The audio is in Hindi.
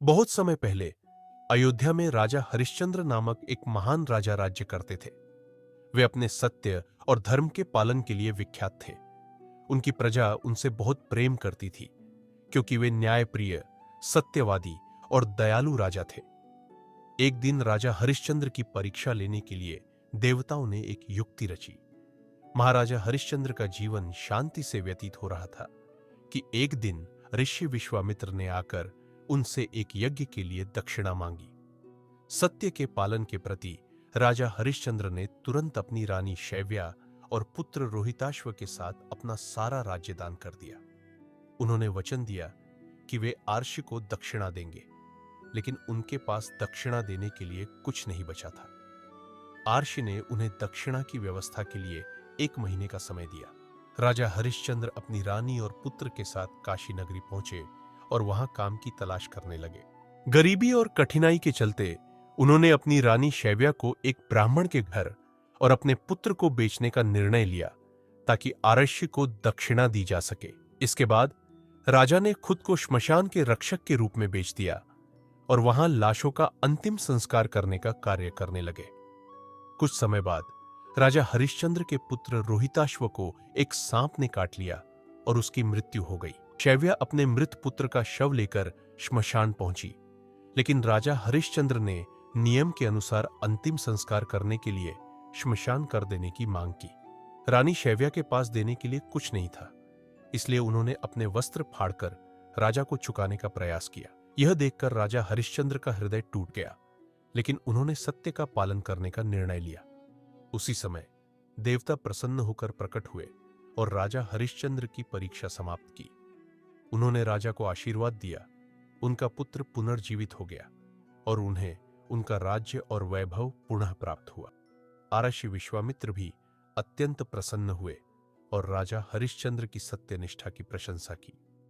बहुत समय पहले अयोध्या में राजा हरिश्चंद्र नामक एक महान राजा राज्य करते थे। वे अपने सत्य और धर्म के पालन के लिए विख्यात थे। उनकी प्रजा उनसे बहुत प्रेम करती थी क्योंकि वे न्यायप्रिय, सत्यवादी और दयालु राजा थे। एक दिन राजा हरिश्चंद्र की परीक्षा लेने के लिए देवताओं ने एक युक्ति रची। महाराजा हरिश्चंद्र का जीवन शांति से व्यतीत हो रहा था कि एक दिन ऋषि विश्वामित्र ने आकर उनसे एक यज्ञ के लिए दक्षिणा मांगी। सत्य के पालन के प्रति राजा हरिश्चंद्र ने तुरंत अपनी रानी शैव्या और पुत्र रोहिताश्व के साथ अपना सारा राज्य दान कर दिया। उन्होंने वचन दिया कि वे आर्ष को दक्षिणा देंगे, लेकिन उनके पास दक्षिणा देने के लिए कुछ नहीं बचा था। आर्ष ने उन्हें दक्षिणा की व्यवस्था के लिए 1 महीने का समय दिया। राजा हरिश्चंद्र अपनी रानी और पुत्र के साथ काशी नगरी पहुंचे और वहां काम की तलाश करने लगे। गरीबी और कठिनाई के चलते उन्होंने अपनी रानी शैव्या को एक ब्राह्मण के घर और अपने पुत्र को बेचने का निर्णय लिया ताकि आरष्य को दक्षिणा दी जा सके। इसके बाद राजा ने खुद को श्मशान के रक्षक के रूप में बेच दिया और वहां लाशों का अंतिम संस्कार करने का कार्य करने लगे। कुछ समय बाद राजा हरिश्चंद्र के पुत्र रोहिताश्व को एक सांप ने काट लिया और उसकी मृत्यु हो गई। शैव्या अपने मृत पुत्र का शव लेकर श्मशान पहुंची, लेकिन राजा हरिश्चंद्र ने नियम के अनुसार अंतिम संस्कार करने के लिए श्मशान कर देने की मांग की। रानी शैव्या के पास देने के लिए कुछ नहीं था, इसलिए उन्होंने अपने वस्त्र फाड़कर राजा को चुकाने का प्रयास किया। यह देखकर राजा हरिश्चंद्र का हृदय टूट गया, लेकिन उन्होंने सत्य का पालन करने का निर्णय लिया। उसी समय देवता प्रसन्न होकर प्रकट हुए और राजा हरिश्चंद्र की परीक्षा समाप्त की। उन्होंने राजा को आशीर्वाद दिया। उनका पुत्र पुनर्जीवित हो गया और उन्हें उनका राज्य और वैभव पुनः प्राप्त हुआ। आरषि विश्वामित्र भी अत्यंत प्रसन्न हुए और राजा हरिश्चंद्र की सत्यनिष्ठा की प्रशंसा की।